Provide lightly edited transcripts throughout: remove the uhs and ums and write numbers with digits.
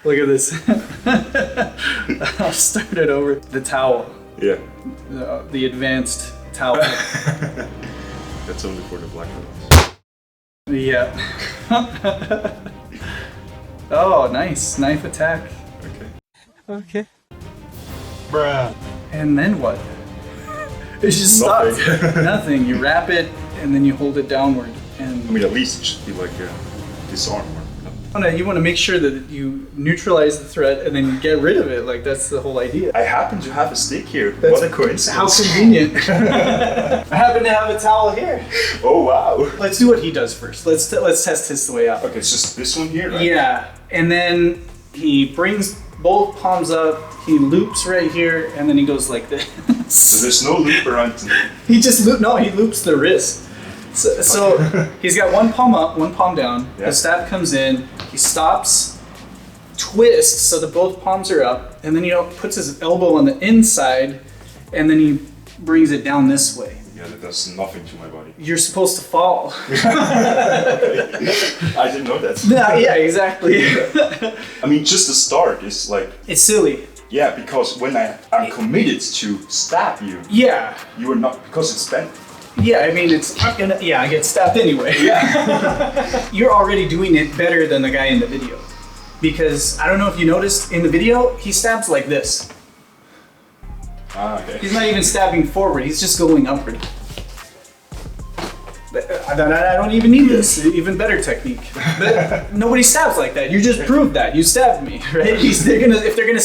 Look at this. I'll start it over. The towel. Yeah. The advanced towel. That's only for the black ones. Yeah. Oh, nice. Knife attack. Okay. Bruh. And then what? It just stops. Nothing. You wrap it and then you hold it downward. And I mean, at least it should be like disarm. Oh no, you want to make sure that you neutralize the threat and then you get rid of it. Like, that's the whole idea. I happen to have a stick here. What a coincidence. How convenient. I happen to have a towel here. Oh, wow. Let's do what he does first. Let's test his way out. Okay, it's just this one here, right? Yeah, and then he brings both palms up, he loops right here, and then he goes like this. So there's no loop around. He loops the wrist. So he's got one palm up, one palm down. Yeah. The stab comes in, he stops, twists so that both palms are up, and then he puts his elbow on the inside, and then he brings it down this way. Yeah, that does nothing to my body. You're supposed to fall. I didn't know that. Yeah, exactly. I mean, just the start is like... It's silly. Yeah, because when I'm committed to stab you, Yeah. you are not, because it's bent. Yeah, I mean, I get stabbed anyway. Yeah. You're already doing it better than the guy in the video. Because, I don't know if you noticed, in the video, he stabs like this. Ah, okay. He's not even stabbing forward, he's just going upward. I don't even need this, even better technique. But nobody stabs like that. You just proved that. You stabbed me, right? If they're gonna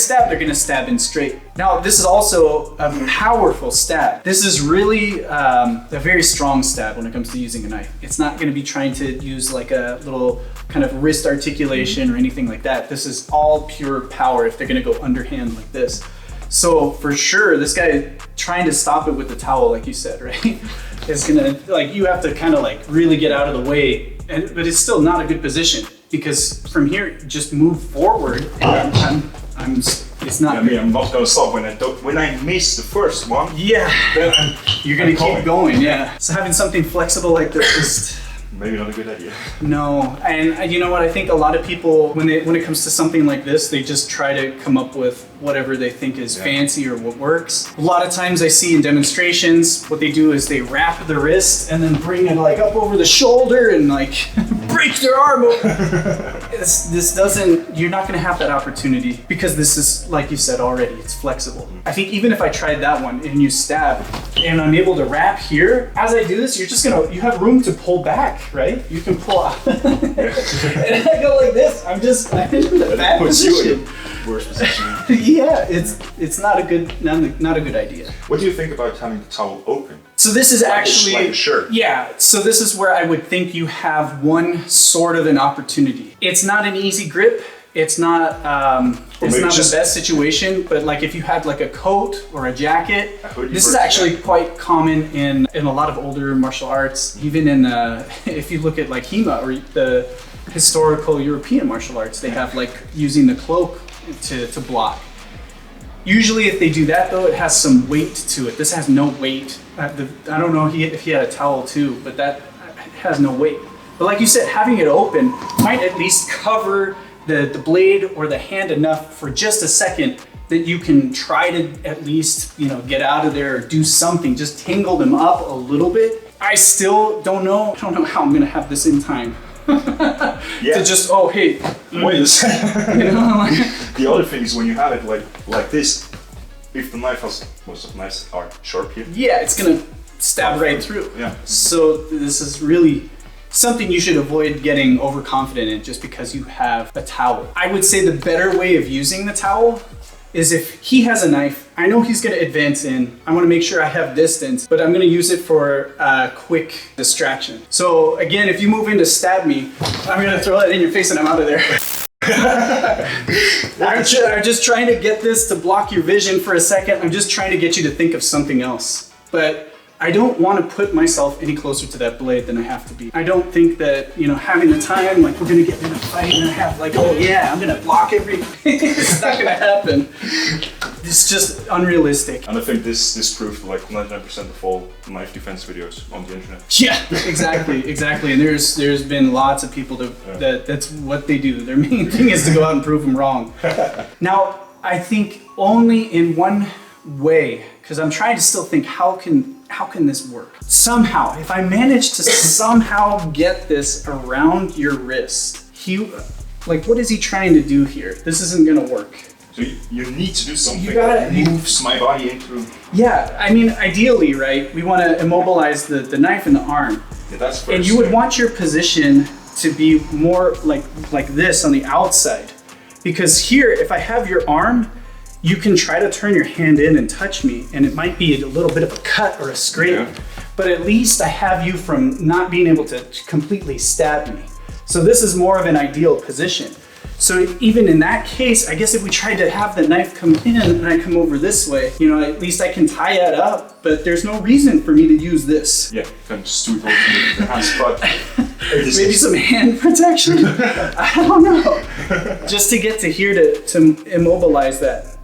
stab in straight. Now, this is also a powerful stab. This is really a very strong stab when it comes to using a knife. It's not gonna be trying to use like a little kind of wrist articulation or anything like that. This is all pure power if they're gonna go underhand like this. So for sure, this guy trying to stop it with the towel, like you said, right? Is gonna, like, you have to kind of like really get out of the way, but it's still not a good position because from here, just move forward and it's not. I mean, I'm not gonna stop when I miss the first one. Yeah, then you're gonna keep going. Yeah. So having something flexible like this is maybe not a good idea. No, and you know what? I think a lot of people, when it comes to something like this, they just try to come up with whatever they think is fancy or what works. A lot of times I see in demonstrations, what they do is they wrap the wrist and then bring it like up over the shoulder and like break their arm over. This doesn't, you're not gonna have that opportunity because this is, like you said already, it's flexible. I think even if I tried that one and you stab and I'm able to wrap here, as I do this, you have room to pull back, right? You can pull out. And I go like this, I'm in the bad position. Worst position. Yeah, it's not a good idea. What do you think about having the towel open? So this is actually like a shirt. Yeah, so this is where I would think you have one sort of an opportunity. It's not an easy grip. It's not the best situation, but like if you had like a coat or a jacket, this is actually quite common in a lot of older martial arts. Even in if you look at like HEMA or the historical European martial arts, they have like using the cloak to block. Usually if they do that though, it has some weight to it. This has no weight. I don't know if he had a towel too, but that has no weight. But like you said, having it open might at least cover the blade or the hand enough for just a second that you can try to at least, get out of there or do something, just tangle them up a little bit. I still don't know how I'm gonna have this in time. To just, oh hey, wait a second. The other thing is when you have it like this, if the knife has, most of knives are sharp here. Yeah, it's gonna stab right through. Yeah. So this is really something you should avoid getting overconfident in just because you have a towel. I would say the better way of using the towel is if he has a knife, I know he's gonna advance in, I wanna make sure I have distance, but I'm gonna use it for a quick distraction. So again, if you move in to stab me, I'm gonna throw that in your face and I'm out of there. I'm just trying to get this to block your vision for a second. I'm just trying to get you to think of something else. But I don't want to put myself any closer to that blade than I have to be. I don't think that, having the time, like we're gonna get in a fight and I have like, oh yeah, I'm gonna block everything. It's not gonna happen. It's just unrealistic. And I think this proved like 99% of all knife defense videos on the internet. Yeah, exactly. And there's been lots of people that's what they do. Their main thing is to go out and prove them wrong. Now, I think only in one way, because I'm trying to still think, how can this work? Somehow, if I manage to somehow get this around your wrist, what is he trying to do here? This isn't gonna work. So you need to do something that moves my body into... Yeah, I mean, ideally, right, we want to immobilize the knife in the arm. Yeah, that's first. And you would want your position to be more like this on the outside. Because here, if I have your arm, you can try to turn your hand in and touch me, and it might be a little bit of a cut or a scrape, but at least I have you from not being able to completely stab me. So this is more of an ideal position. So even in that case, I guess if we tried to have the knife come in and I come over this way, at least I can tie it up, but there's no reason for me to use this. Yeah, kind of just do it over the hands, but... Maybe some hand protection? I don't know. Just to get to here to immobilize that.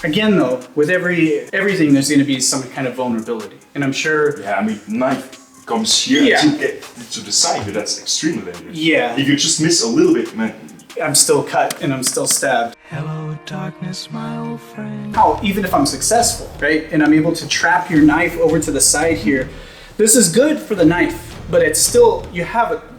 Again though, with everything there's gonna be some kind of vulnerability. And I'm sure... Yeah, I mean, knife comes here to get to the side, but that's extremely dangerous. Yeah. If you just miss a little bit, man. I'm still cut and I'm still stabbed. Hello, darkness, my old friend. How, even if I'm successful, right? And I'm able to trap your knife over to the side here. This is good for the knife, but it's still,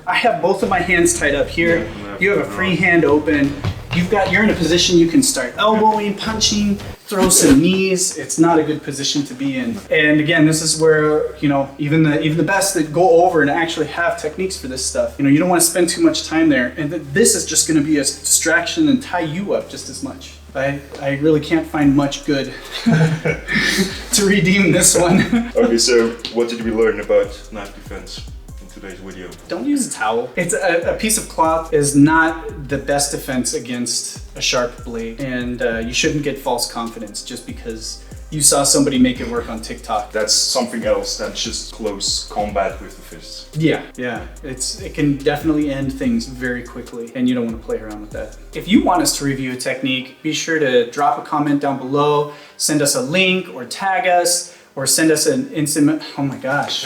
I have both of my hands tied up here. You have a free hand open. You're in a position you can start elbowing, punching, throw some knees. It's not a good position to be in. And again, this is where, even the best that go over and actually have techniques for this stuff, you don't want to spend too much time there. And this is just going to be a distraction and tie you up just as much. I really can't find much good to redeem this one. Okay, so what did we learn about knife defense in today's video? Don't use a towel. It's a piece of cloth is not the best defense against a sharp blade, and you shouldn't get false confidence just because you saw somebody make it work on TikTok. That's something else than just close combat with the fists. Yeah. It can definitely end things very quickly, and you don't want to play around with that. If you want us to review a technique, be sure to drop a comment down below, send us a link or tag us, or send us an instant, oh my gosh.